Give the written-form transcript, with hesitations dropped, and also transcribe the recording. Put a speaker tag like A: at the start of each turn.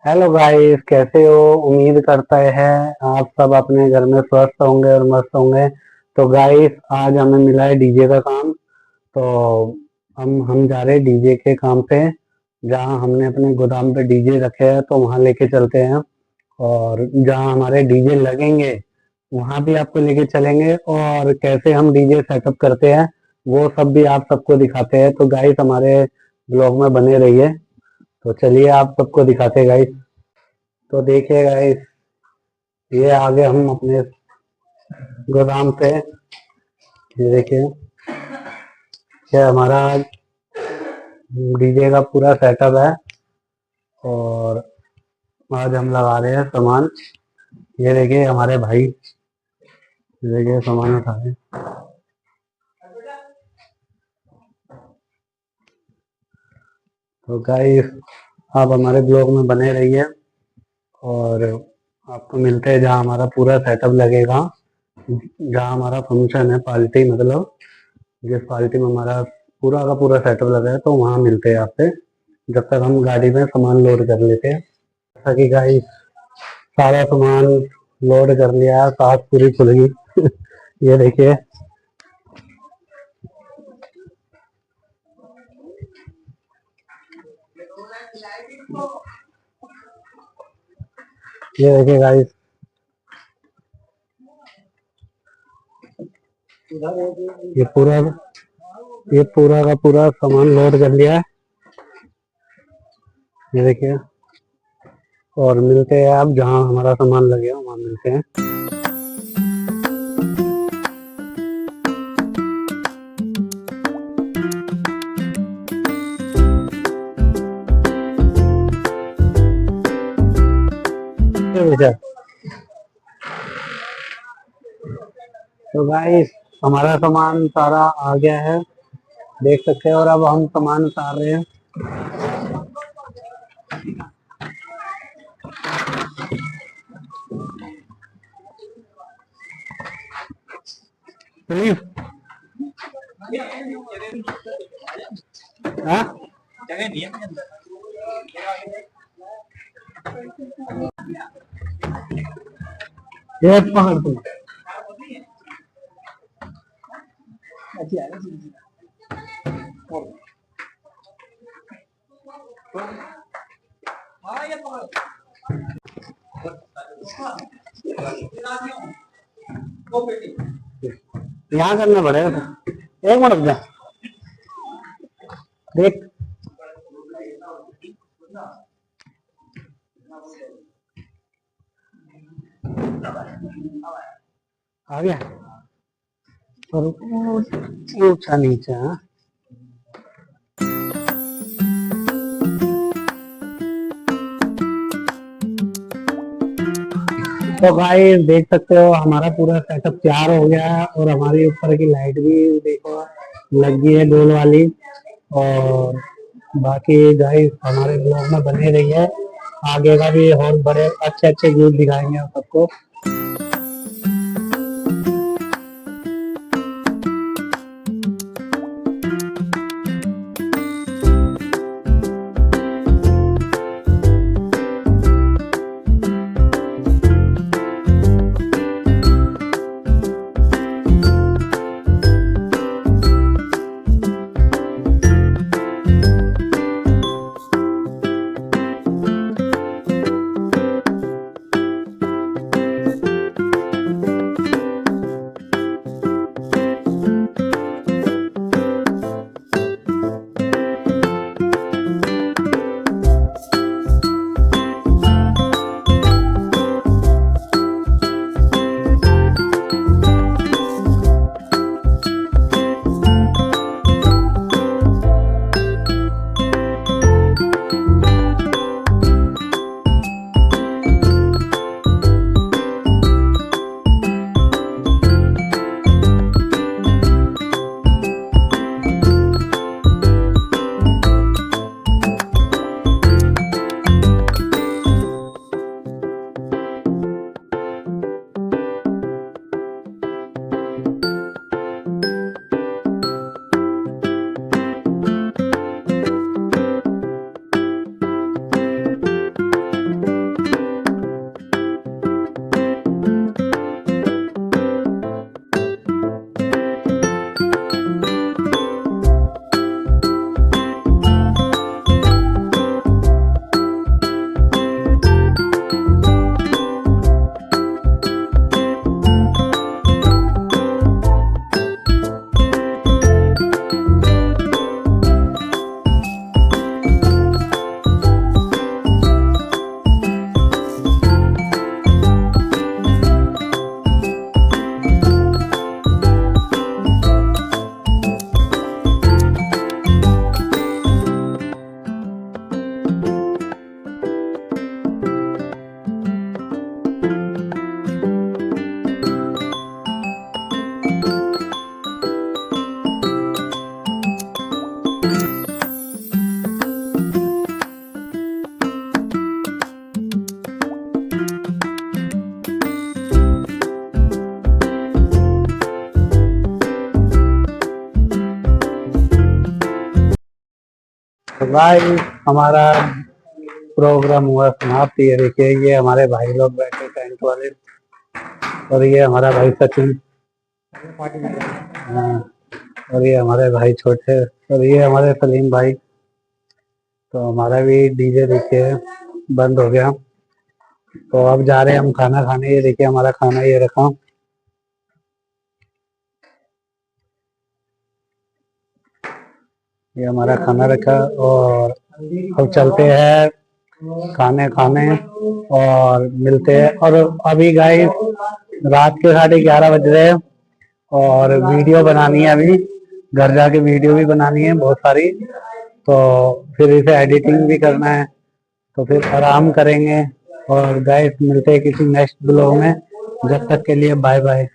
A: Hello guys, कैसे हो? उम्मीद करते हैं आप सब अपने घर में स्वस्थ होंगे और मस्त होंगे। तो गाइस, आज हमें मिला है डीजे का काम। तो हम जा रहे हैं डीजे के काम पे। जहाँ हमने अपने गोदाम पे डीजे रखे हैं तो वहाँ लेके चलते हैं। और जहाँ हमारे डीजे लगेंगे वहाँ भी आपको लेके चलेंगे, और कैसे हम डीजे सेटअप करते हैं वो सब भी आप सबको दिखाते हैं। तो गाइस, हमारे ब्लॉग में बने रहिए। तो चलिए आप सबको दिखाते हैं गाइस। तो देखिए गाइस, ये आगे हम अपने गोदाम पे, ये देखिए, ये हमारा डीजे का पूरा सेटअप है। और आज हम लगा रहे हैं सामान। ये देखिए हमारे भाई, ये देखिए सामान उठा रहे हैं। तो गाइस, आप हमारे ब्लॉग में बने रहिए, और आपको मिलते हैं जहाँ हमारा पूरा सेटअप लगेगा। जहाँ हमारा फंक्शन है, पार्टी मतलब, जिस पार्टी में हमारा पूरा का पूरा सेटअप लगा है, तो वहाँ मिलते हैं आपसे। जब तक हम गाड़ी में सामान लोड कर लेते हैं। जैसा कि गाइस, सारा सामान लोड कर लिया है, सांस पूरी खुल गई। ये देखिए, ये देखिए गाइस, ये पूरा ये पूरा का पूरा सामान लोड कर लिया है। ये देखिए, और मिलते हैं आप जहाँ हमारा सामान लगेगा वहाँ मिलते हैं। ये भैया, तो गाइस, हमारा सामान सारा आ गया है, देख सकते हैं। और अब हम सामान उतार रहे हैं। प्लीज, हाँ, ये पकड़ तुम। यहाँ करना पड़ेगा। एक मिनट रुक जा, देख। आ गया, और ऊंचा नीचा, हाँ। तो भाई देख सकते हो, हमारा पूरा सेटअप तैयार हो गया है, और हमारी ऊपर की लाइट भी देखो लग गई है, गोल वाली। और बाकी गाइस, हमारे ब्लॉग में बने रही है। आगे का भी और बड़े अच्छे अच्छे व्यूज दिखाएंगे आप सबको। तो गाइस हमारा प्रोग्राम हुआ समाप्त। ये देखिए ये हमारे भाई लोग बैठे टेंट वाले, और ये हमारा भाई सचिन, हाँ, और ये हमारे भाई छोटे, और ये हमारे सलीम भाई। तो हमारा भी डीजे देखिए बंद हो गया। तो अब जा रहे हैं हम खाना खाने। ये देखिए हमारा खाना ये रखा, ये हमारा खाना रखा, और अब चलते हैं खाने खाने और मिलते हैं। और अभी गाइस रात के 11:30 बज रहे हैं, और वीडियो बनानी है अभी, घर जाके वीडियो भी बनानी है बहुत सारी। तो फिर इसे एडिटिंग भी करना है, तो फिर आराम करेंगे। और गाइस मिलते हैं किसी नेक्स्ट ब्लॉग में, जब तक के लिए बाय बाय।